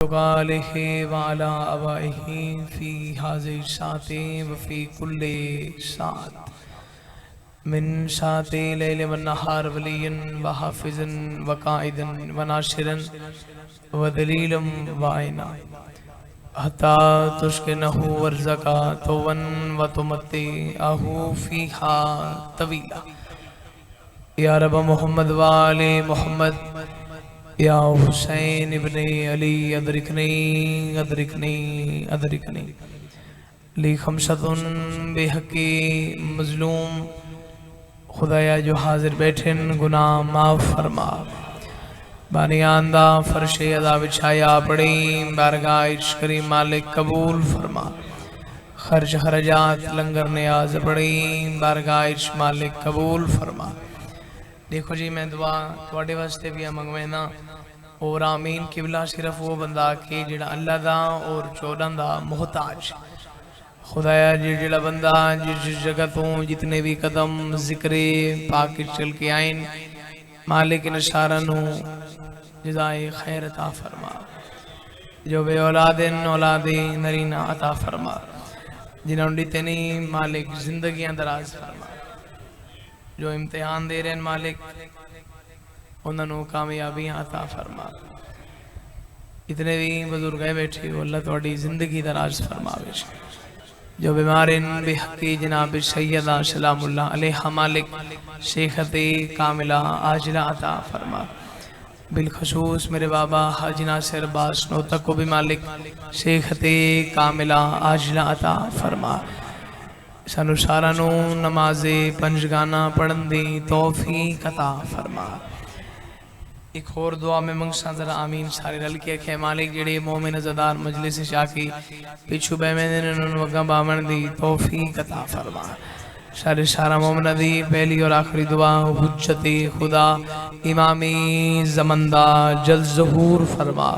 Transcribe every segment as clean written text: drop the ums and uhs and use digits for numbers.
वालिहि वाला अवाइहि फी हाज़ि शाते वफ़ी कुल्ले शात मिन शाते लैल व नहार वलियन व हाफिज़न व काइदन व नाशिरन व दलीलम व आइना हता तुश्किनहु वर्ज़का तोवन व तुमत्ति आहू फीहा तवीला या रब मोहम्मद वाले मोहम्मद या हुसैन इब्ने अली अदरिकनी अदरिकनी अदरिकनी ली खमसतुन बेहकी मजलूम खुदाया जो हाजिर बैठे गुनाह माफ़ फरमा बानियांदा फर्शे अदा बिछाया पड़ी बारगाह इश्क़ करीम मालिक कबूल फरमा खर्च खरजात लंगर नियाज पड़ी बारगाह इश्क़ मालिक कबूल फरमा। देखो जी मैं दुआ थोड़े वास्ते भी मंगवाना और आमीन किबला सिर्फ वो बंदा कि जिहड़ा अल्लाह दा और चौदां दा मोहताज खुदाया जी जिहड़ा बंदा जिस जगह तो जितने भी कदम जिक्रे पाक चल के आइन मालिक इन सारा जज़ाए खैर अता फरमा जो बे औलादिन औलादे नरीना अता फरमा जिन्होंने दीते नहीं मालिक जिंदगियां दराज फरमा जो इम्तिहान दे रहे हैं मालिक उन्होंने कामयाबियां अता फरमा। इतने भी बुजुर्ग है बैठे हो अल्लाह थोड़ी जिंदगी दराज फरमावे जो बीमार इन बेहकी जनाब सैयदा सलामुल्लाह अलैहा मालिक शेखते कामिला आजिला अता फरमा। बिलखसूस मेरे बाबा हाजी नासिर अब्बास नोतक को भी मालिक शेखते कामिला आजिला अता फरमा। सानू सारा नू नमाजे पंजगाना पढ़न दी तौफीक अता फरमा। एक और दुआ में मंगसा जरा आमीन सारे रल के खे मालिक जेड़े मोमिन अज़ादार मजलिस शाकी पिछू बैमेन वगा बावन दी तौफीक अता फरमा। सारे सारा मोमिन दी पहली और आखिरी दुआ हुज्जते खुदा इमामी ज़मंदा जल ज़हूर फरमा।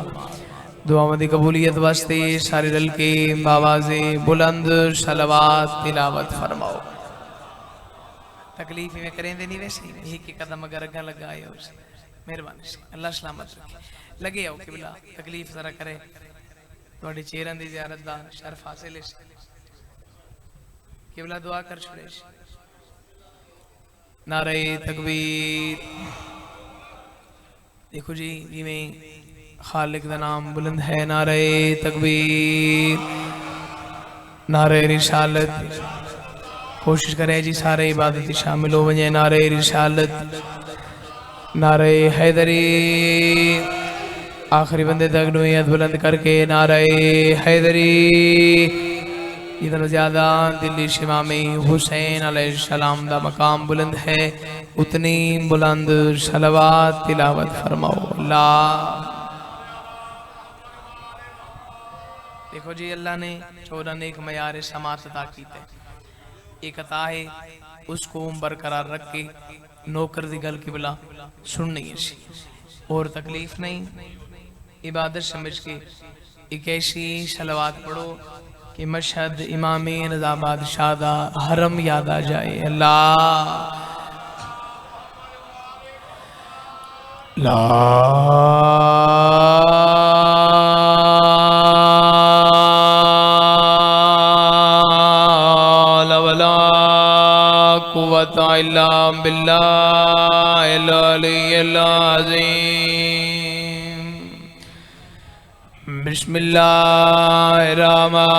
दुआ मदी कबूलियत वास्ते सारे रल के बावाज़े बुलंद सलवात तिलावत फरमाओ। तकलीफ में करेंदे नहीं वैसे यही के कदम अगर अगा लगाए उसे मेहरबानी से अल्लाह सलामत रखे लगे आओ किबला तकलीफ जरा करे थोड़ी चेहरा दी ज़ियारत दा शर्फ हासिल है किबला दुआ कर छोड़े। नारे तकबीर देखो जी जिवें खालिक दा नाम बुलंद है नारे तकबीर नारे रिसालत कोशिश करे जी सारे इबादत शामिल हो वजे नारे रिसालत नारे हैदरी आखिरी बंदे तक नुयत बुलंद करके नारे हैदरी इतना ज्यादा दिल्ली शिमा में हुसैन अलैहिस्सलाम दा मकाम बुलंद है उतनी बुलंद सलवात तिलावत फरमाओ। अल्लाह देखो जी अल्लाह ने 14 नेक मयार समात अता की एक अता है उसको बरकरार रख के नौकर दी गल किबला सुननी है और तकलीफ नहीं इबादत समझ के एक ऐसी सलवात पढ़ो कि मशहद इमामी नज़ाबाद शादा हरम याद आ जाए। अल्लाह ला इल्ला बिल्लाहिल अलिय्यिल अज़ीम। बिस्मिल्लाहिर रहमानिर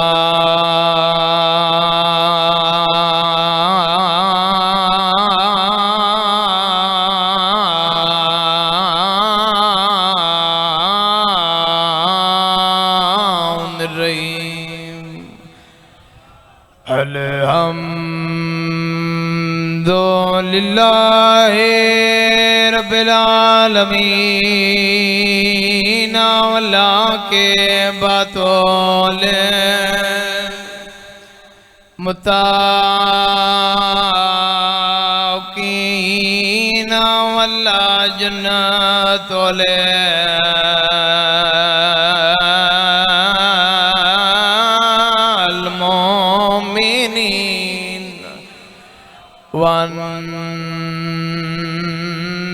रहीम। लिल्लाहि रब्बिल आलमीन अल्लाह के बातोले मुत्ताक़ीन अल्लाह जन्नतोले अल-मोमिनीन वन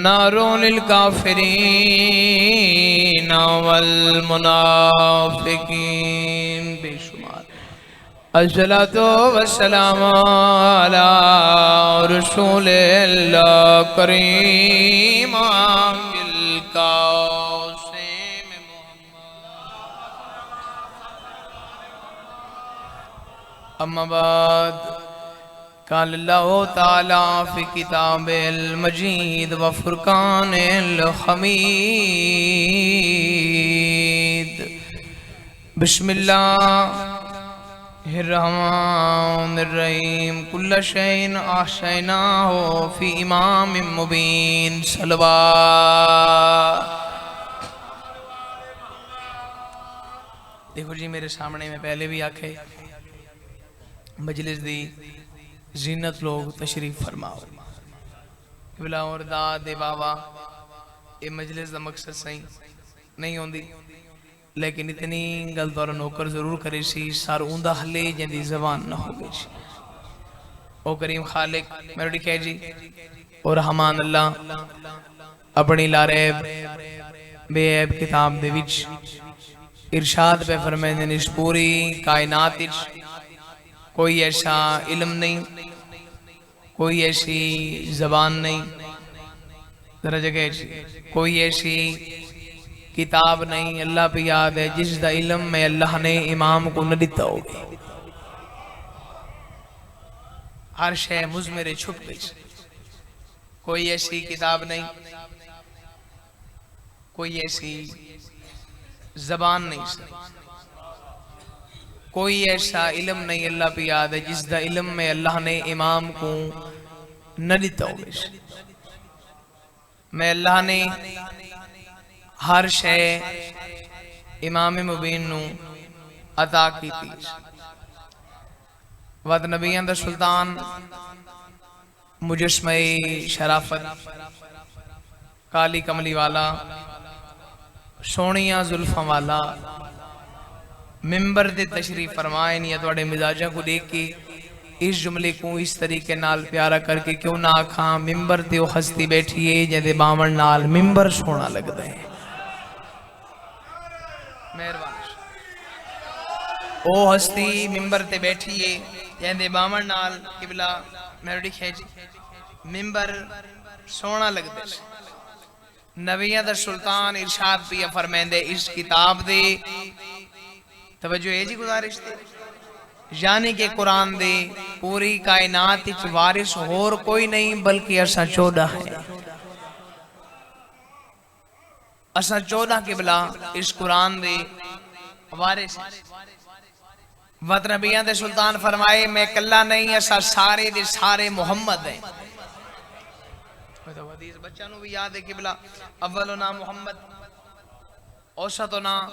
नारुल काफिरीन वल मुनाफिकीन बेशुमार। अस्सलातु वस्सलामु अला रसूलिल्लाह करीम बिल कासिम मुहम्मद। अम्मा बाद क़ाल अल्लाहु ताला फ़ी किताबिल मजीद व फ़ुरक़ानिल हमीद। बिस्मिल्लाहिर्रहमानिर्रहीम। कुल्ल शैइन अहसैनाहु फ़ी इमामिम मुबीन। सलवात। देखो जी मेरे सामने में पहले भी आखे मजलिस दी जीनत लोग तशरीफ फरमाओ। किबला और दादे बाबा ये मजलिस का मकसद सही नहीं होंदी, लेकिन इतनी गल तौर नौकर जरूर करे सी सर ऊंदा हले जंदी जबान न हो गई। ओ करीम खालिक मेरे कह जी और रहमान अल्लाह अपनी लारेब बेऐब किताब दे विच इरशाद पे फरमाते हैं इस पूरी कायनात विच कोई ऐसा इल्म नहीं, कोई ऐसी जबान नहीं, जरा जगह कोई ऐसी किताब नहीं अल्लाह पे याद है जिसका इल्म में अल्लाह ने इमाम को न दिता हो। हर शय मुझ मेरे छुप गई। कोई ऐसी किताब नहीं, कोई ऐसी जबान नहीं, कोई ऐसा इल्म नहीं अल्लाह पे याद है जिसका इल्म में अल्लाह ने इमाम को न दिता हो। मैं अल्लाह ने हर शय इमाम मुबीन नू अता की थी। वद नबियां दा सुल्तान मुजस्मे शराफत काली कमली वाला सोनिया जुल्फा वाला मिंबर दे तशरीफ फरमाए नहीं। थोड़े मिजाजा को देख के इस जुमले को इस तरीके नाल प्यारा करके क्यों ना आखा मिंबर ते हस्ती बैठी है जदे बामण नाल मिंबर सोना लगता है। मेहरबान ओ हस्ती मिंबर ते बैठी है जदे बामण नाल किबला मेरी खैज मिंबर सोना लगता है। नबियां दा सुल्तान इरशाद पिया फरमांदे इस किताब दे तवज्जो है जी गुजारिश थे यानी कि कुरान दे पूरी कायनात विच वारिस होर कोई नहीं बल्कि असा 14 है। असा 14 किबला इस कुरान दे वारिस। वत नबियां दे सुल्तान फरमाए मैं कल्ला नहीं असा सारे दे सारे मुहम्मद है। हदीस बच्चा नु भी याद है किबला अव्वलो ना मुहम्मद औसतो ना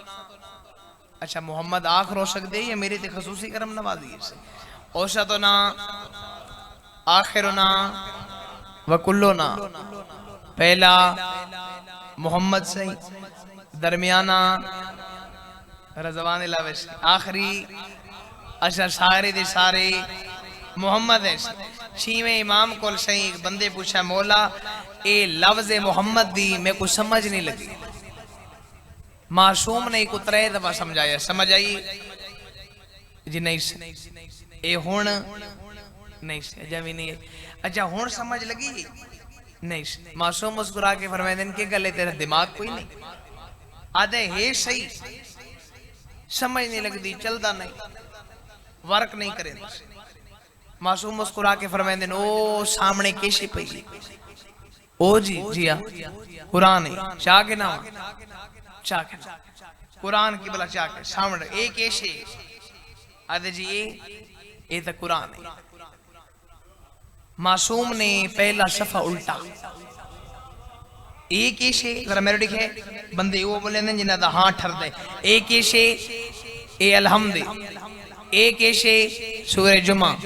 अच्छा मोहम्मद आखिर हो सकते या मेरे ते खसूसी करम नवाजी है। औसतो ना आखिर ना वकुल्लो ना पहला मोहम्मद सही दरमियाना रजवान लावेश आखिरी अच्छा सारे दे सारे मोहम्मद है। छीवें इमाम को सही एक बंदे पूछा मौला ए लफ्ज़ मोहम्मद दी मेरे को समझ नहीं लगी। मासूम ने को 3 दफा समझाया समझ आई जी नहीं ए हुण नहीं अजा भी नहीं अच्छा हुण समझ लगी नहीं। मासूम मुस्कुरा के फरमाते हैं कि गले तेरा दिमाग कोई नहीं आधे है सही समझ नहीं लगती चलता नहीं वर्क नहीं करे। मासूम मुस्कुरा के फरमाते हैं ओ सामने कैसी पई ओ जी जी हाँ कुरान है चाह के ना चाके कुरान की बला चाके सामने एक ऐसे आदे जी ये तो कुरान है। मासूम ने पहला सफा उल्टा एक ऐसे जरा मेरे दिखे बंदे वो बोले ना जिन्हें दा हाँ ठर दे एक ऐसे ए अलहम्द एक ऐसे सूरह जुमा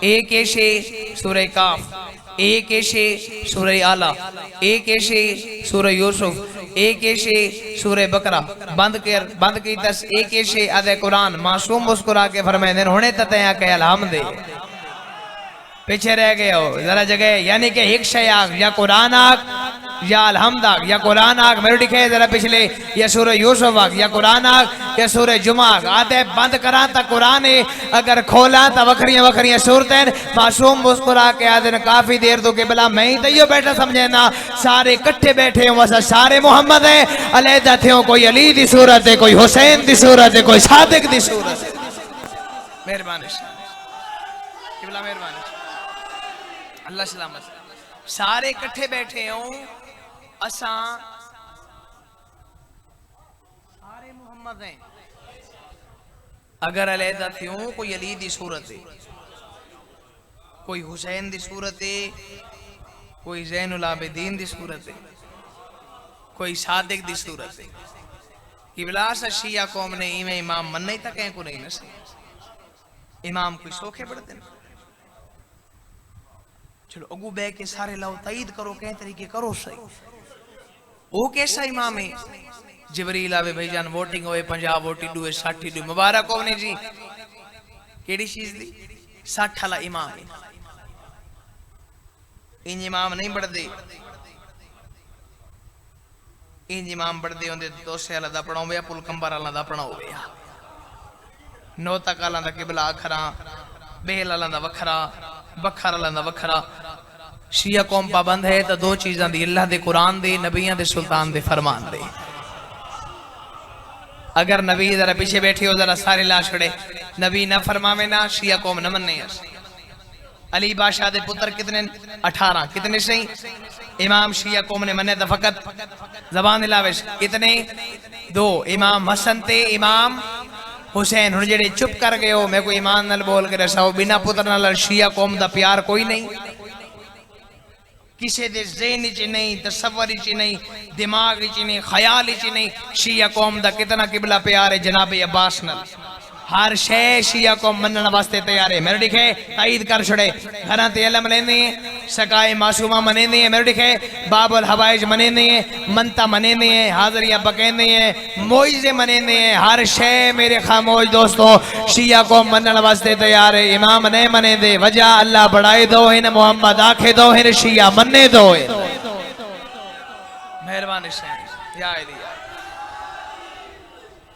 एक ऐसे सूरह काफ एक ऐसे सूरह आला एक ऐसे सूरह यूसुफ एक ऐसे सूरह बकरा बंद की दस एक ऐसे आधे कुरान। मासूम मुस्कुरा के फरमाते हैं होने ततया के अलहम्द पीछे रह गए हो जरा जगह यानी कि एक शय आग या कुरान आग या अलहम्द आग या कुरान आग मेरे दिखे जरा पिछले या सूरह यूसुफ आग या कुरान आग या सूरह जुमा आग आते बंद करा ता कुरान है अगर खोला ता वखरियां वखरियां सूरतें मासूम मुस्कुरा के आदन काफी देर तो के भला मैं ही तैयो बैठा समझे ना सारे इकट्ठे बैठे हो वसा सारे मोहम्मद है अलहदा थे कोई अली दी सूरत है कोई हुसैन दी सूरत है कोई सादिक दी सूरत है मेहरबानी किबला मेहरबानी अल्लाह सलामत सारे इकट्ठे बैठे हो असा सारे मोहम्मद हैं अगर अलहदा थे कोई अली दी सूरत है कोई हुसैन दी सूरत है कोई ज़ैनुल आबिदीन दी सूरत है कोई सादिक दी सूरत है किबला शिया कौम ने इमें इमाम मन नहीं था कहीं को नहीं नसे इमाम कोई सोखे पढ़ते ना चलो अगू बह के सारे लाओ तईद करो कहीं तरीके करो सही वो कैसा इमाम है जिबरील आवे भाईजान वोटिंग होए 50 वोटी दुए 60 दुए मुबारक हो ने जी केड़ी चीज दी 60 वाला इमाम है इन इमाम नहीं बढ़दे इन इमाम बढ़दे होंदे दोसे वाला दा पढ़ावे पुल कंबर वाला दा पढ़ावे नौ तक वाला दा किबला अखरा बेल वाला दा वखरा बखर वाला दा वखरा शिया कौम पाबंद है तो दो चीज़ां दी अल्लाह दे कुरान दे नबियां दे सुल्तान दे फरमान दे अगर नबी जरा पीछे बैठे हो जरा सारे ला छड़े नबी ना फरमावे ना शिया कौम न मन्ने अली बादशाह दे पुत्र कितने 18 कितने सही इमाम शिया कौम ने मन्ने तो फकत जबान लावे कितने 2 इमाम हसन ते इमाम हुसैन हुन जेड़े चुप कर गए हो मैं कोई ईमान नाल बोल के दसाओ बिना पुत्र नाल शिया कौम दा प्यार कोई नहीं किसी दे ज़हन च नहीं तसव्वुर च नहीं दिमाग च नहीं ख्याल च नहीं शिया कौम दा कितना किबला प्यार है जनाब अब्बास नाल हर शे शिया कौम मनने वास्ते तैयार है मेरे दिखे तईद कर छड़े घरां ते इल्म लेंदे सकाए मासूमा मनेंदे मेरे दिखे बाबुल हवाइज मनेंदे मनता मनेंदे हाजरियां बकेंदे मोइजे मनेंदे हर शे मेरे खामोश दोस्तों शिया कौम मनने वास्ते तैयार है इमाम ने मनेंदे वजह अल्लाह बढ़ाए दो इन मोहम्मद आखे दो इन शिया मन्ने दो मेहरबानी से या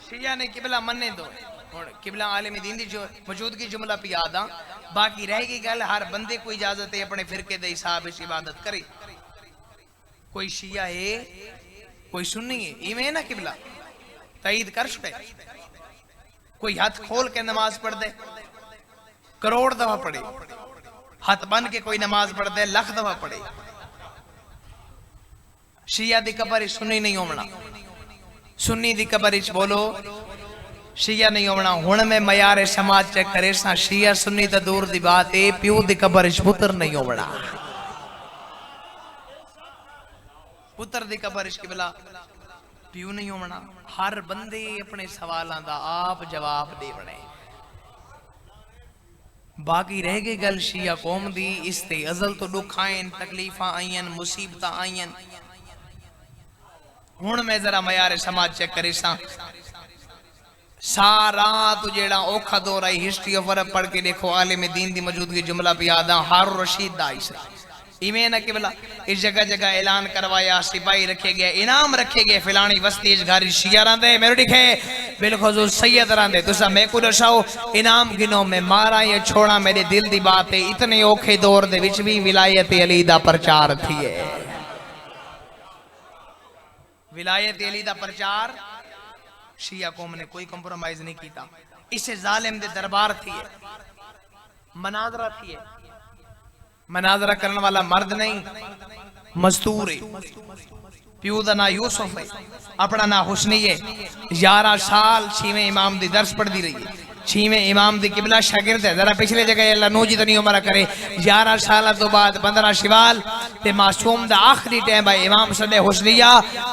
शिया ने किबला मन्ने दो किबला आलिम दीन दी जो मौजूदगी जुमला पे याद आ बाकी रहेगी गल हर बंदे को इजाजत है अपने फिरके दे हिसाब से इबादत करे कोई शिया है कोई सुन्नी है इवें ना किबला तईद कर छुड़े कोई हाथ खोल के नमाज पढ़ दे करोड़ दफा पढ़े हाथ बन के कोई नमाज पढ़ दे लाख दफा पढ़े शिया दी कबर सुन्नी नहीं होना सुन्नी दी कबर बोलो शिया नहीं होना हुण में मयारे समाज चेक करे सा शिया सुन्नी तो दूर दी बात है प्यू दी कबर पुत्र नहीं होना पुत्र दी कबर किबला प्यू नहीं होना हर बंदे अपने सवालों का आप जवाब देवने बाकी रह गई गल शिया कौम दी इसते अजल तो दुख आयन तकलीफा आयन मुसीबत आयन हुण में जरा मयारे समाज चेक करे सा सारा तू जेड़ा औखा दौर आई हिस्ट्री ऑफ अरब पढ़ के देखो आलिम दीन दी मौजूदगी जुमला पे याद आ हारून रशीद दा इस इमें न किबला इस जगह जगह ऐलान करवाया सिपाही रखे गए इनाम रखे गए फिलानी बस्ती घर शिया रंदे मेरे दिखे बिलखुसूस सैयद रंदे तुसा मैं को दसाओ इनाम गिनो में मारा या छोड़ा मेरे दिल दी बात है इतने औखे दौर दे विच भी विलायत अली दा प्रचार थी है विलायत अली दा प्रचार शिया कौम ने कोई कंप्रोमाइज नहीं किया इसे जालिम दे दरबार थी मनाजरा थी मनाजरा करने वाला मर्द नहीं मजदूर है प्यू दा ना यूसुफ है अपना ना हुसनी है 11 साल 6वें इमाम दी दर्स पढ़ती रही है 6वें इमाम दी किबला शागिर्द है जरा पिछले जगह अल्लाह नूजी तो नहीं उमरा करे 11 साल तो बाद 15 शिवाल ते मासूम दा आखिरी टाइम भाई इमाम सदे हुसनिया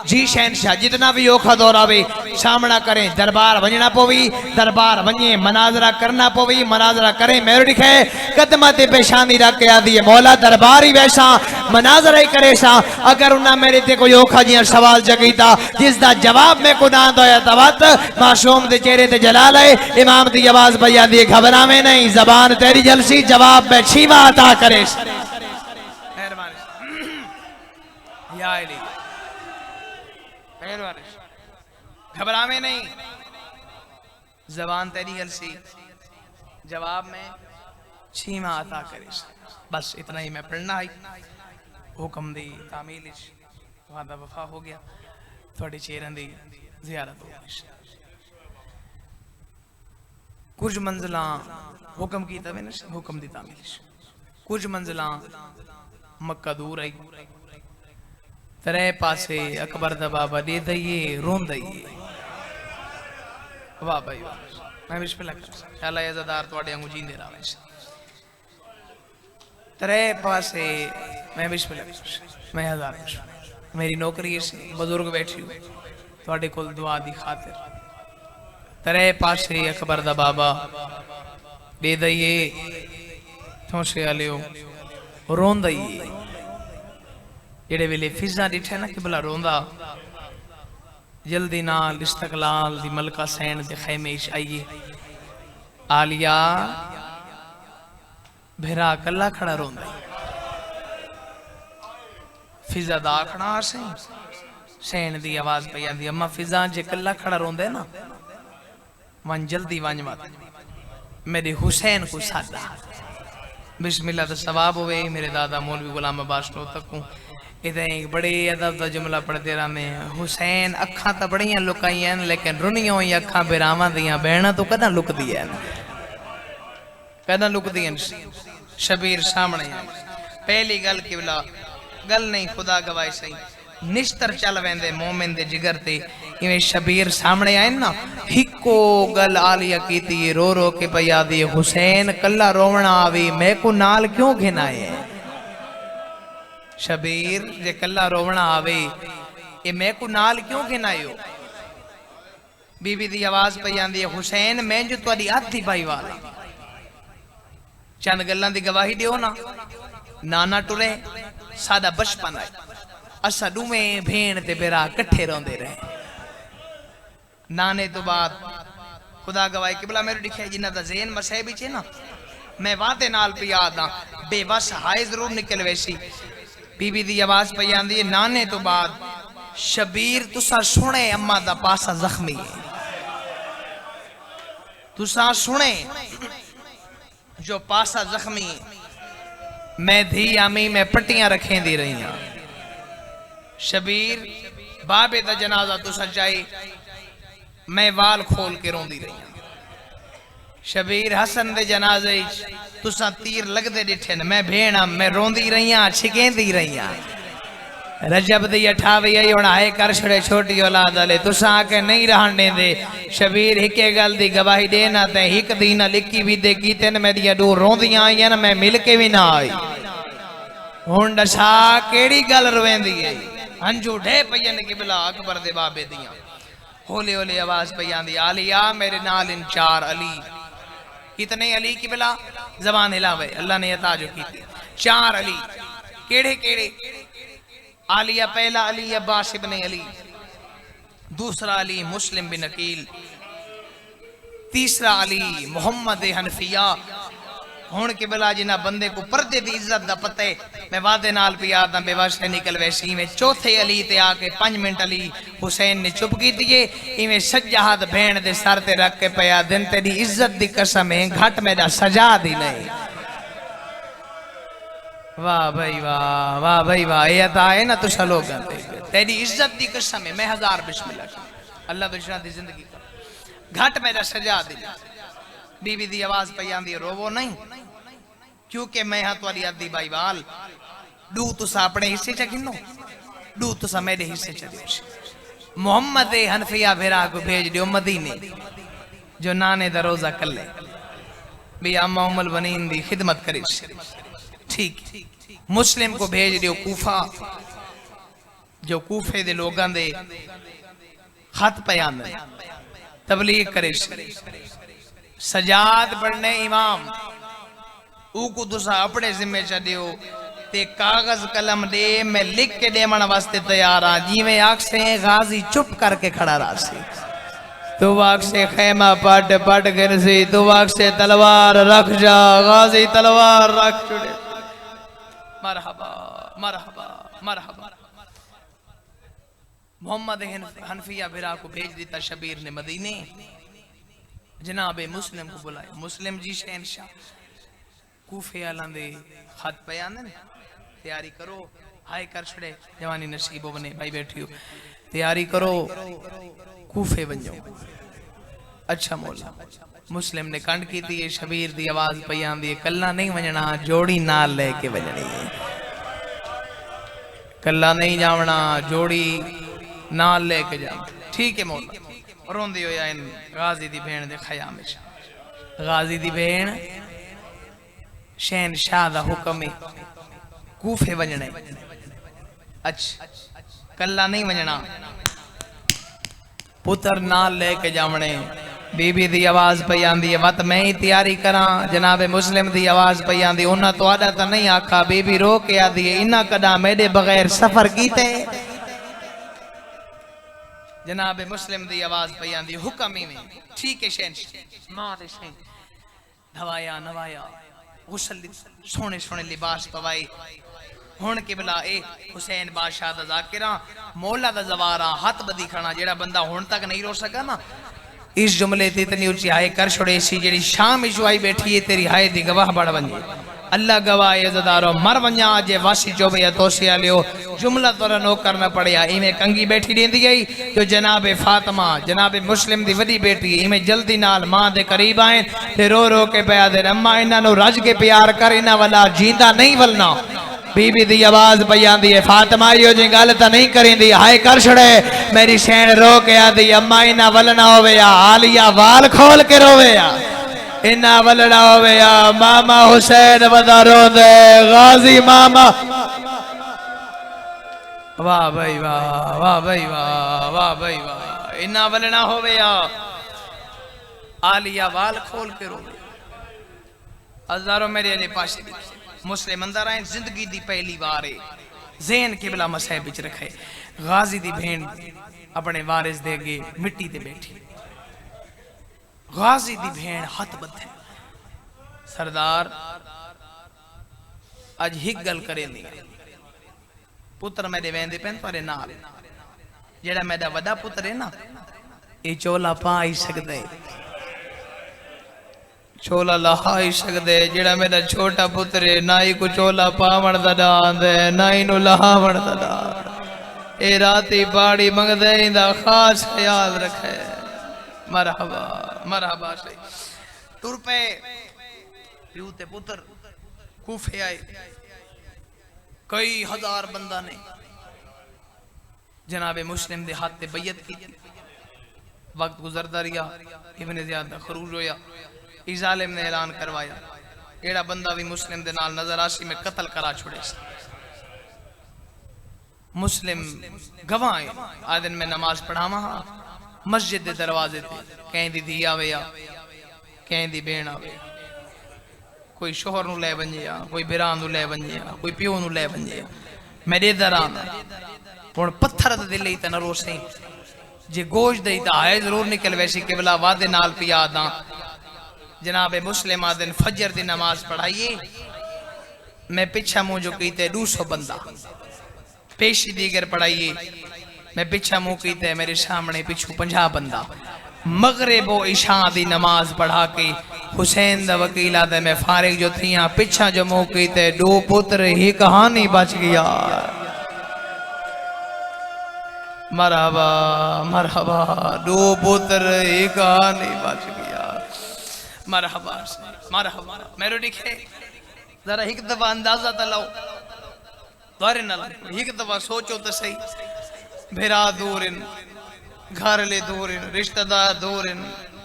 जी शहनशाह जितना भी औखा दौर आवे सामना करें दरबार वंजना पवी दरबार वंजे मनाजरा करना पवी मनाजरा करें मेरे दिखे कदम ते पेशानी रख के आदि मौला दरबार ही वैसा मनाजरा ही करे सा अगर उन्हें मेरे ते कोई औखा जिया सवाल जगीता जिसका जवाब मैं को ना दोया तवत मासूम दे चेहरे ते जलाल है इमाम दी आवाज बजा दी घबरावे नहीं जबान तेरी जलसी जवाब में छीवा अता करे या घबरावे नहीं, जबान तेरी हलसी, जवाब में छीमा अता करे। बस इतना ही मैं पढ़ना है। हुक्म दी तामील वादा वफा हो गया, थोड़े चेहरों की जियारत हो गई। कुछ मंजिल हुक्म की तवे हुक्म दी तामील, कुछ मंजिल मक्का दूर आई, त्रै पासे अकबर दा बाबा दे दइए रोंद दइए। वाह भाई वाह, मैं बिस्मिल्लाह कर अल्लाह इज़्ज़तदार तोड़े अंगू जींदे रहे। त्रै पासे मैं बिस्मिल्लाह मैं हजार मेरी नौकरी से बुजुर्ग बैठी हूँ तोड़े कोल दुआ दी खातिर। त्रै पासे अकबर दा बाबा दे दइए थोसे आलियो रोंद दइए। जेड़े वेले फिजा डिठे ना कि भला रोंदा, जल्दी नाल इस्तकलाल दी मलका सैन दे खैमे आइए। आलिया भेरा कला खड़ा रोंदा, फिजा दा आखना सैन दी आवाज पई आंदी, अम्मा फिजा जे कला खड़ा रोंदे ना वन जल्दी वन मत, मेरे हुसैन को सादा। बिस्मिल्लाह दा सवाब होवे। मेरे दादा मौलवी गुलाम अब्बास तक इधर बड़े अदब का जुमला पढ़ते रहने। हुसैन अखा तो बड़िया लुकाई लेकिन रुनिया हुई अखा बिरावां दियां बहना तो कदा लुकदी है, कदा लुकदी है। शबीर सामने पहली गल कि बोला गल नहीं खुदा गवाए सही निश्तर चल वेंदे मोमिन दे जिगर ते। इवें शबीर सामने आए ना, हिको गल आलिया कीती रो रो के पया दी, हुसैन कल्ला रोवना आवी मैं को नाल क्यों घिनाए है। शबीर जे कल्ला रोवना आवे ये मैं को नाल क्यों घिनायो। बीबी दी आवाज पई आंदी है, हुसैन मैं जो तुहाडी आधी भाई वाला, चंद गल्लां दी गवाही दियो ना। नाना टुरे सादा बचपन है, असा दुवें भेण ते बेरा कट्ठे रोंदे रहे। नाने तो बाद खुदा गवाही कि भला मेरे दिखे जिन्ना दा ज़हन मसे बिच है ना, मैं वादे नाल पिया दा बेबस हाय जरूर निकल वैसी। बीबी दी आवाज पई आंदी है, नाने तो बाद शबीर तुसा सुने अम्मा दा पासा जख्मी है, तुसा सुने जो पासा जख्मी है। मैं धी आमी मैं पट्टियां रखें दी रही हूं। शबीर बाबे दा जनाजा तुसा जाई मैं वाल खोल के रोंदी रही हूं। शबीर हसन दे जनाजे तुसा तीर लगदे डिठे मैं भेण मैं रोंदी रही हां छिकेंदी रही हां। रजब दी 28 आई हुण आए कर छड़े छोटी औलाद वाले तुसा के नहीं रहन देंदे। शबीर हिके गल दी गवाही देना ते हिक दी ना लिखी भी दे कीते ने मेरी दो रोंदियां आईयां ना मैं मिल के भी ना आई। हुण दसा केड़ी गल रोवेंदी है। हंजू ढे पयन के बिला अकबर दे बाबे दियां होले होले आवाज पई आंदी, आलिया मेरे नाल इन 4 अली। कितने अली की बिला जबान हिलावे अल्लाह ने अता जो की 4 अली। केड़े केड़े? आलिया पहला अली अब्बास इब्ने अली, दूसरा अली मुस्लिम बिन अकील, तीसरा अली मोहम्मद हनफिया। हुण के बिला जिन्ना बंदे को पर्दे दी इज्जत दा पता है मैं वादे नाल पिया दा बेवश निकल वैसी में। चौथे अली ते आके 5 मिनट अली हुसैन ने चुप की दिए। इवें सज्जा हाथ भेण दे सर ते रख के पया दिन तेरी इज्जत दी कसम है घट मेरा सजा दी नहीं। वाह भाई वाह, वाह भाई वाह, ये अता है ना तुसा लोग तेरी इज्जत दी कसम है मैं 1000 बिस्मिल्लाह अल्लाह दुश्मन दी जिंदगी घट मेरा सजा दी। बीबी दी आवाज पई आंदी रोवो नहीं क्योंकि मैं हां तुम्हारी आदि भाई वाल डू तुसा अपने हिस्से च गिनो डू तुसा मेरे हिस्से च दियो। मोहम्मद हनफिया भेरा को भेज दियो मदीने जो नाने दा रोजा कले भी अम्मा उम्मुल बनीन दी खिदमत करिस। ठीक मुस्लिम को भेज दियो कूफा जो कूफे दे लोगां दे खत पे आंदे तबलीग करिस। सजाद पढ़ने इमाम ऊको तुसा अपने जिम्मे च दियो ते कागज कलम दे मैं लिख के देवन वास्ते तैयार हां। जिवें आखसे गाजी चुप करके खड़ा रहा तो वाक से खैमा पट पट कर सी तो वाक से तलवार रख जा गाजी तलवार रख छुड़े। मरहबा मरहबा मरहबा। मोहम्मद हनफिया बिरा को भेज दिता शबीर ने मदीने। जनाब मुस्लिम को बुलाया। मुस्लिम जी शहनशाह कूफे आला दे खत पे आंदे ने, तैयारी करो, हाय कर छड़े जवानी नसीब बने भाई बैठियो, तैयारी करो कूफे बन जाओ। अच्छा मौला। मुस्लिम ने कंड की थी, शबीर दी आवाज पई आंदी है, कल्ला नहीं वजना, जोड़ी नाल लेके वजनी है। कल्ला नहीं जावना, जोड़ी नाल लेके जा। ठीक है मौला। रोंदी होया इन गाजी दी भेण दे खयाम विच। गाजी दी भेण शहनशाह दा हुक्म है कूफे वजने। अच्छा कल्ला नहीं वजना, पुत्र नाल लेके जावने। बीबी दी आवाज पई आंदी है, मत मैं ही तैयारी करा। जनाबे मुस्लिम दी आवाज पई आंदी, उन्हां तो आदा तो नहीं आखा। बीबी रो के आंदी है, इना कदा मेरे बगैर सफर कीते। जनाबे मुस्लिम दी आवाज पई आंदी, हुक्म ही में। ठीक है शहनशाह। मां दे शहन धवाया नवाया, गुसल सोने सोने लिबास पवाई। हुण किबला ए हुसैन बादशाह दा जाकिरा, मौला दा जवारा, हथ बदी खड़ा, जेड़ा बंदा हुण तक नहीं रो सका ना, इस जुमले ते इतनी ऊंची हाय कर छोड़े सी, जेड़ी शाम इजुआई बैठी है तेरी हाय दी गवाह बड़ बने। अल्लाह गवाह इज़्ज़तदारो मर वन्या जे वासी चोबे तोसे आलियो जुमला तोरा नो करना पड़या। इमे कंगी बैठी देंदी गई जो जनाबे फातिमा जनाबे मुस्लिम दी वडी बेटी इमे जल्दी नाल मां दे करीब आए ते रो रो के पया दे, अम्मा इन्हां नु रज के प्यार कर, इन्हां वाला जींदा नहीं वलना। बीबी दी आवाज पई आंदी है, फातिमा यो जी गल तां नहीं करिंदी, हाय कर छड़े। मेरी शैन रो के आंदी, अम्मा इन्हां वलना होवे या आलिया वाल खोल के रोवे या इन्ना वलना होवे या मामा हुसैन वदा रोंदे गाजी मामा। वाह भाई वाह, वाह भाई वाह, वाह भाई वाह। इन्ना वलना होवे या आलिया वाल खोल के रोवे। हजारों मेरे अले पासे दिखे मुस्लिम अंदर आए, जिंदगी दी पहली बार है ज़हन किबला मसहब विच रखे। गाजी दी भेण अपने वारिस दे अगे मिट्टी ते बैठी। गाजी दी भेण हथ बधे, सरदार अज हिक गल करे दी, पुत्र मेरे वेंदे पेन पर नाल, जेड़ा मेरा वड्डा पुत्र है ना, ये चोला पा ही सकदे, चोला लहा ही सकदे। जेड़ा मेरा छोटा पुत्र है ना ही को चोला पावण दा डांद है, ना ही नु लहावण दा डांद। ए राती बाड़ी मंगदे इंदा खास ख्याल रखे। मरहबा मरहबा से तुर पे यूते पुत्र कूफे आए। कई हजार बंदा ने जनाबे मुस्लिम दे हाथ ते बैयत की। वक्त गुजरदा रिया, इब्ने ज़ियाद दा खरूज होया। इजालिम ने ऐलान करवाया, एड़ा बंदा भी मुस्लिम दे नाल नजर आसी में कत्ल करा छोड़े। मुस्लिम गवाह आदन में नमाज पढ़ावा मस्जिद दे दरवाजे ते, कहीं दी धी आवे या कहीं दी भेण आवे, कोई शोहर नु ले वंजे या कोई बिरा नु ले वंजे या कोई प्यो नु ले वंजे या। मेरे दरान हुण पत्थर दे दिल ते न रोसे, जे गोश्त दे ता है जरूर निकल वैसी किबला वादे नाल पिया दा। जनाबे मुस्लिम आदन फजर दी नमाज पढ़ाइए, मैं पिछा मुंह जो कीते 200 बंदा पेशी दीगर पढ़ाइए, मैं पिछा मुंह कीते मेरे सामने पिछू 50 बंदा। मगरिब व इशा दी नमाज पढ़ा के हुसैन दा वकील आदे मैं फारिग जो थियां, पिछा जो मुंह कीते 2 पुत्र ही कहानी बच गया। मरहबा मरहबा, 2 पुत्र ही कहानी बच गया। मरहबा मरहबा। मेरो दिखे जरा एक दफा अंदाजा तो लो, द्वारे न लो, एक दफा सोचो तो सही। भेरा दूर इन, घर ले दूर इन, रिश्तेदार दूर इन,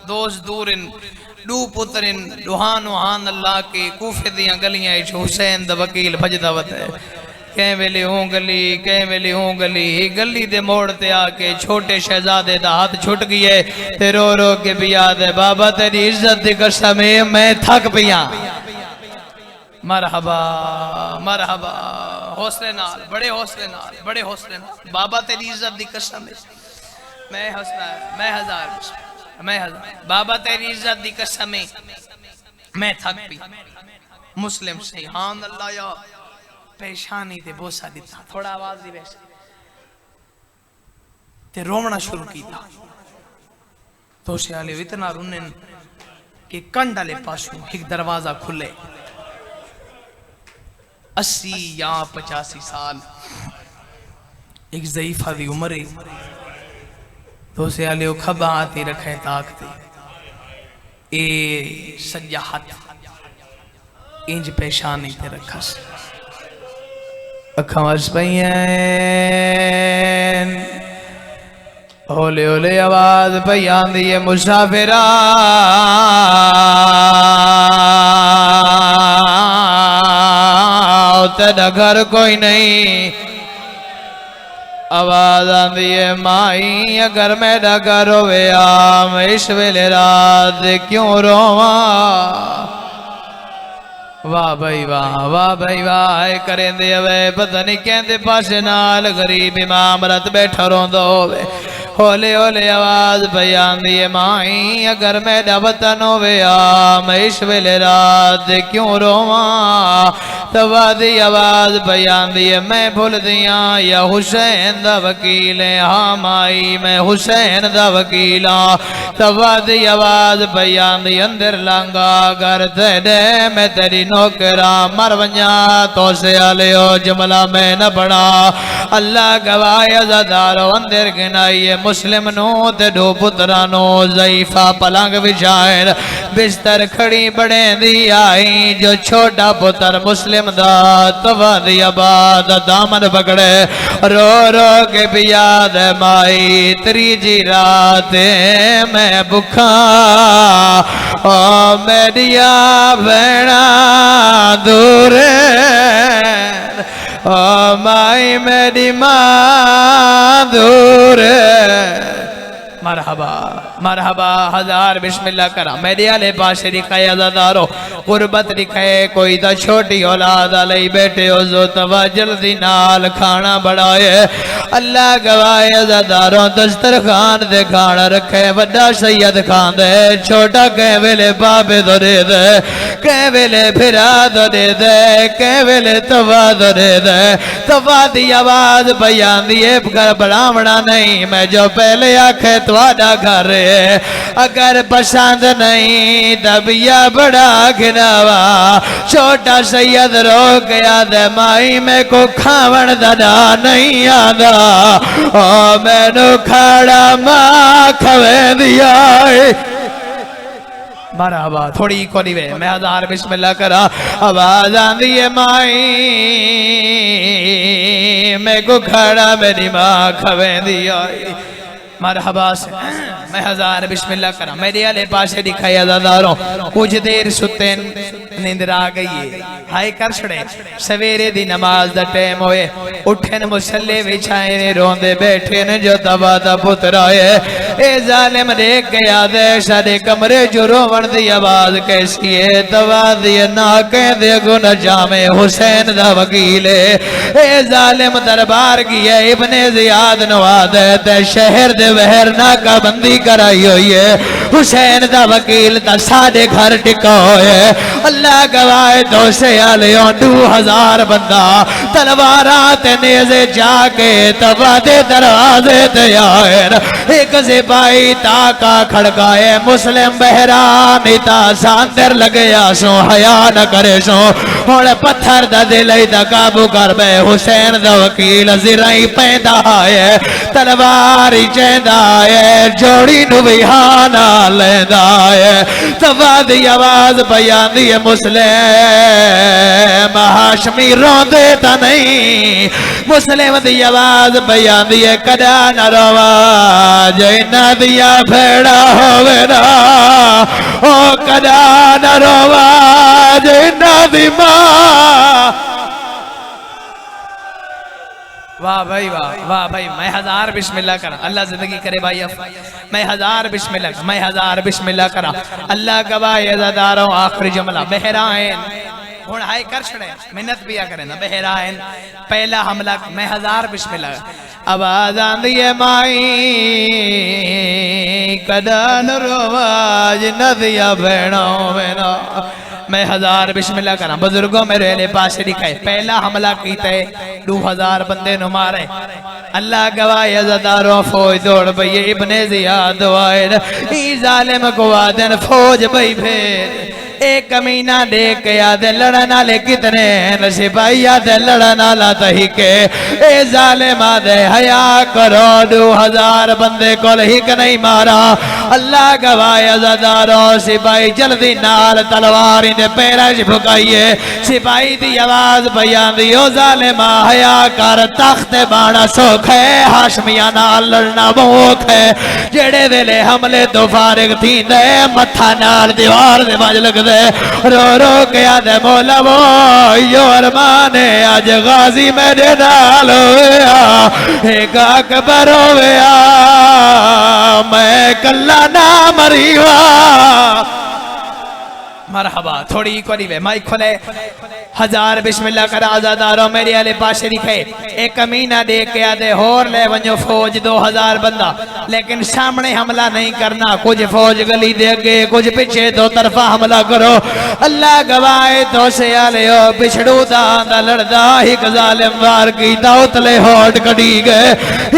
दोस्त दूर इन, 2 पुत्र इन, दुहान वहान अल्लाह के कूफे दियां गलियां इच हुसैन दा वकील भजदा वते। कहीं वेले हो गली, कहीं वेले हो गली, गली दे मोड़ ते आके छोटे शहजादे दा हाथ छुट गए ते रो रो के पिया दे, बाबा तेरी इज्जत दी कसम है मैं थक पिया। मरहबा मरहबा, हौसले नाल, बड़े हौसले नाल, बड़े हौसले नाल, बाबा तेरी इज्जत दी कसम है मैं हौसला, मैं हजार, बाबा तेरी इज्जत दी कसम है मैं थक पी। मुस्लिम से हाँ अल्लाह या पेशानी ते बोसा दिता, थोड़ा आवाज दी वैसे ते रोवना शुरू किया। तो से आले इतना रुने कि कंड वाले पासों एक दरवाजा खुले। 80 या 85 साल एक ज़ईफा दी उम्र है। तो से आले खबा आती रखे ताकते ए सज्जा हाथ इंज पेशानी ते रखस। अखा वस पईयन होले होले आवाज पई आंदी है मुसाफिरा तेरा घर कोई नहीं। आवाज आंदी है माई अगर मेरा घर होवे मैं इस वेले रात क्यों रोवा। वाह भाई वाह, वाह भाई वाह करेंदे वे पता नहीं कहते पासे नाल गरीब इमाम रत बैठा रोंदा होवे। होले होले आवाज पई आंदी है माई अगर मेरा वतन होवे मैं इस वेले रात क्यों रोवा। तवादी आवाज पई आंदी है मैं भूल दिया या हुसैन दा वकील है। हाँ माई मैं हुसैन दा वकील हाँ। तवादी आवाज पई आंदी अंदर लांगा घर तेरे मैं तेरी नौकरा मर वञा तो से आलियो जुमला मैं न पढ़ा। अल्लाह गवाह अज़ादारो अंदर गिनाइए मुस्लिम नो ते दो पुत्रा नो ज़ईफा पलंग विछाए बिस्तर खड़ी बड़े दी आई। जो छोटा पुत्र मुस्लिम दा तवादी आबाद दामन पकड़े रो रो के पिया दे माई त्रीजी रात मैं भुखा ओ मेरिया भेणा दूर ओ माई मेरी माँ दूर। मरहबा मरहबा हजार बिस्मिल्लाह करा मेरे आले पास लिखाए अज़ादारो गुरबत लिखाए कोई तो छोटी औलाद आले बैठे हो जो तवा जल्दी नाल खाना बढ़ाए। अल्लाह गवाए अज़ादारों दस्तरखान दे खाना रखे बड़ा सैयद खान दे छोटा कह वेले बाबे तो दे दे कह वेले फिरा तो दे दे कह वेले तवा तो दे दे। तवा दी आवाज पई आंदी है घर बनावना नहीं मैं जो पहले आखे तुम्हारा घर अगर पसंद नहीं दबिया बड़ा गिनावा। छोटा सैयद रो गया दे माई मैं को खावन दना नहीं आदा ओ मैनू खाड़ा मां खवे दिया। मरहबा थोड़ी कोनी वे मैं हजार बिस्मिल्लाह करा आवाज आंदी है माई मैं को खाड़ा मेरी मां खवे दिया। मरहबा से मैं हजार बिस्मिल्लाह करा मेरे आले पासे दिखाई अज़ादारों कुछ देर सुते नींद आ गई है हाय कर छड़े सवेरे दी नमाज दा टाइम होए उठे न मुसल्ले बिछाए ने रोंदे बैठे ने जो तवा दा पुत्र आए ए जालिम देख गया दे साडे कमरे जो रोवण दी आवाज कैसी है। तवा दी ना कहदे गुन जामे हुसैन दा वकील ए जालिम दरबार की है इब्ने ज़ियाद नवाद ते शहर दे वहर नाकाबंदी कराई हुई है। हुसैन दा वकील ता साडे घर टिका होए। अल्लाह गवाए दो से आलियों 2000 बंदा तलवारा ते नेज़े जाके तवा दे दरवाजे ते आए। एक सिपाही ताका खड़काए मुस्लिम बहरान ता सांदर लगया सो हया न करे सो हुण पत्थर दा दिल दा काबू कर बे। हुसैन दा वकील ज़िराई पैदा है तलवार चेंदा है जोड़ी नु विहाना लेंदा है। तवा दी आवाज पई आंदी है मुस्लिम हाशमी रोंदे ता नहीं। मुस्लिम दी आवाज पई आंदी है कदा न रोवा जे इन्हां दिया भेड़ा होवे ना ओ कदा न रोवा जे इन्हां दी मां। वाह भाई वाह, वाह भाई मैं हजार बिस्मिल्लाह करा अल्लाह जिंदगी करे भाई। मैं हजार बिस्मिल्लाह करा अल्लाह गवाह अज़ादारों आखिरी जुमला बहराइन हुण हाय कर छड़े मेहनत भी करे ना बहराइन पहला हमला मैं हजार बिस्मिल्लाह। आवाज आंदी है माई कदा न रोवाज नदिया भेड़ों में ना। मैं हजार बिस्मिल्लाह करा बुजुर्गों मेरे पास लिखा है पहला हमला कीते 2000 बंदे नु मारे अल्लाह गवाह अज़ादारों फौज दौड़ पई इब्ने ज़ियाद वायद ई जालिम को आदन फौज पई फेर एक कमीना देख के आदे लड़न वाले कितने हैं सिपाही आदे लड़न वाला तही के ए जालिम आदे हया करो 2000 बंदे को हिक नहीं मारा अल्लाह गवाह अज़ादारों सिपाही जल्दी नाल तलवार इनके पैर च फुकाइए सिपाही दी आवाज पई आंदी ओ जालिमा हया कर तख्त बाणा सोख है हाशमिया नाल लड़ना मोख है जेड़े वेले हमले तो फारिग थींदे मत्था नाल दीवार दे वज लगदे रो रो के आदे मौला वो यो अरमाने आज गाजी मेरे नाल होया एक अकबर होया मैं कल्ला ना मरीवा मरहबा थोड़ी कोरी वे माइक खोले 1000 बिस्मिल्लाह कर आज़ादारों मेरे आले पाशे दिखे एक कमीना देख के आदे होर ले वंजो फौज 2000 बंदा लेकिन सामने हमला नहीं करना कुछ फौज गली दे अगे कुछ पीछे दो तरफा हमला करो अल्लाह गवाह तो से आले ओ पिछड़ू दा लड़दा एक जालिम वार की दाउतले होट कड़ी गए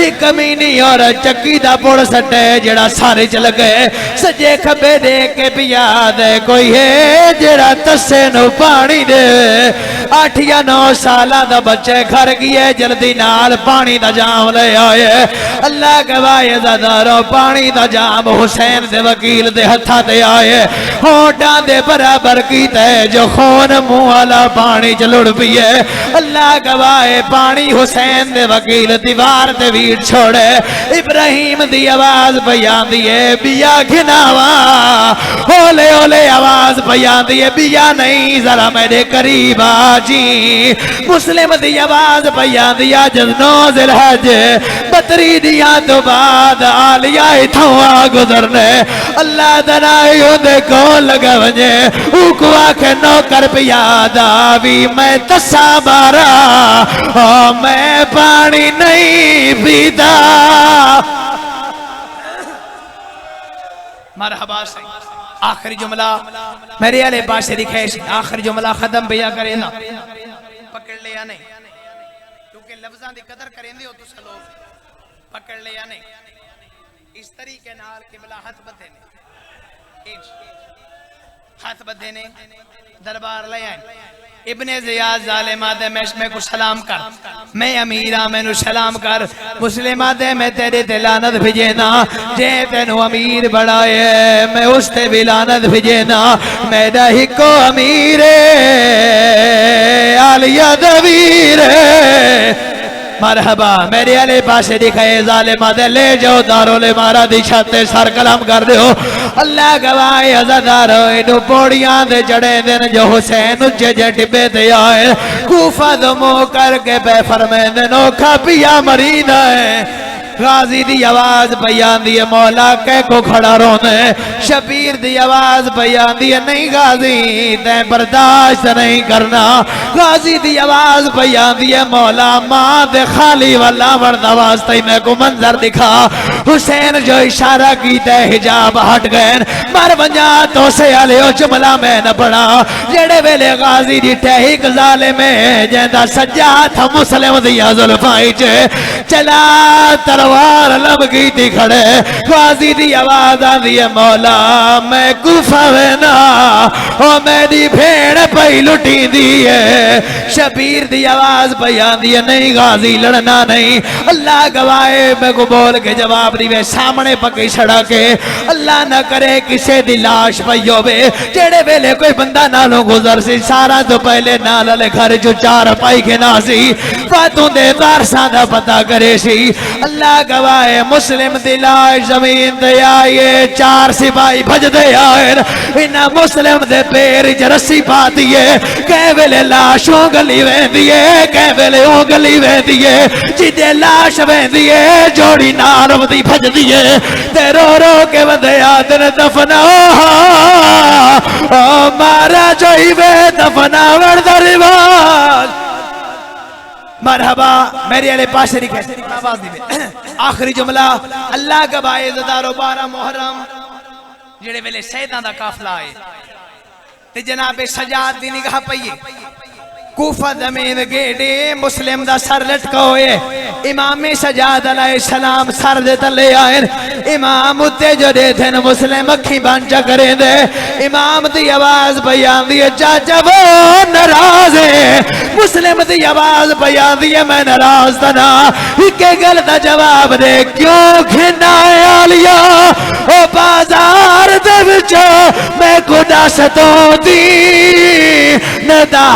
एक कमीनी और चक्की दा पुड़ सटे जेड़ा सारे चल गए सजे खबे देख के पिया दे कोई है जेड़ा तस्से नु पानी दे 8 या 9 साल दा बच्चे घर गए जल्दी नाल पानी दा जाम ले आए अल्लाह गवाह अज़ादारों पानी दा जाम हुसैन दे वकील दे हथा ते आए होटां दे बराबर कीते जो खून मुंह वाला पानी च लुढ़ पिए अल्लाह गवाह पानी हुसैन दे वकील दीवार ते वीर छोड़े इब्राहिम दी आवाज पई आंदी है बिया घिनावा ओले ओले आवाज पई आंदी है बिया नहीं जरा मेरे करीब आजी मुस्लिम दी आवाज पई आंदी है जनो ज़िलहज 32 दियां तो बाद आलिया इथों आ गुजरने अल्लाह दनाई ओदे को लगा वजे उको आखे नौकर पियादा भी मैं तसा बारा मैं पानी नहीं पीता मरहबा से आखिरी जुमला मेरे आले पासे लिखे आखिरी जुमला खत्म भैया करे ना पकड़ ले या नहीं क्योंकि लफ्ज़ां दी कदर करेंदे हो तुस लोग पकड़ ले या नहीं इस तरीके नाल किबला हाथ बधे ने हाथ बधे ने दरबार ले आए इब्ने ज़ियाद ज़ालिमा दे मैं को सलाम कर मैं अमीरा मैनू सलाम कर मुस्लिमा दे मैं तेरे ते लानत भेजे ना जे तेनू अमीर बनाए मैं उस ते भी लानत भेजे ना मेरा हिको अमीर आलिया दवीर मरहबा मेरे आले पासे दिखाए जालिमा दे ले जाओ दारो ले मारा दी छाते सर कलम कर दो अल्लाह गवाह अज़ादारों इनु पौड़ियां दे चढ़े दिन जो हुसैन उच्चे जे टिब्बे ते आए कूफा दो मुंह करके पे फरमांदे नोखा पिया मरीना है गाजी दी आवाज पई आंदी है मौला कह को खड़ा रोंदे शबीर दी आवाज पई आंदी है नहीं गाजी तै बर्दाश्त नहीं करना गाजी दी आवाज पई आंदी है मौला मां दे खाली वाला मरदा वास्ते मैं को मंजर दिखा हुसैन जो इशारा कीता हिजाब हट गए मर वंजा तो से आले ओ जुमला मैं न पढ़ा जेड़े वेले गाजी दी टहिक जालिम जेंदा सज्जा हाथ मुस्लिम दी जुल्फाई च चला तलवार लब गई थी खड़े गाजी दी आवाज आंदी है मौला मैं गुफा वेना ओ मेरी भेड़ पई लुटी दी है शबीर दी आवाज पई आंदी है नहीं गाजी लड़ना नहीं अल्लाह गवाए मैं को बोल के जवाब दिवे सामने पकी छड़ा के अल्लाह ना करे किसे दी लाश पई होवे जेड़े वेले कोई बंदा नालों गुजर सी सारा तो पहले नाल वाले घर जो चार पाई के ना सी फातू दे वारसा दा पता करे सी अल्लाह गवाए मुस्लिम दी लाश जमीन ते आए 4 सिपाही भजदे आए इना मुस्लिम दे पैर च रस्सी पा दिए कह वेले लाश गली वेंदी है कह वेले ओ गली वेंदी है जिदे लाश वेंदी है जोड़ी नाल वदी भजदी है ते रो रो के वदे आदन दफना ओ मारा चाहिए दफना वर्दा रिवाज मरहबा मेरे आले पास आवाज दी आखिरी जुमला अल्लाह का बाइज़्ज़तदारो 12 मुहर्रम जेड़े वेले सैयदां दा काफला आए ते जनाब सजाद दी निगाह पईए कूफा जमीन गेड़े मुस्लिम दा सर लटका होए इमाम सजाद अलैहिस्सलाम सर दे तले आए इमाम उत्ते जो देथे मुस्लिम अखी बंद करें दे इमाम दी आवाज पई आंदी है चाचा वो नाराज है मुस्लिम दी आवाज पई आंदी है मैं नाराज ता ना इक गल दा जवाब दे क्यों खिना आलिया ओ बाजार दे विच मैं को दस तो दी नदा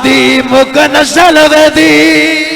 दी मुक नस्ल दी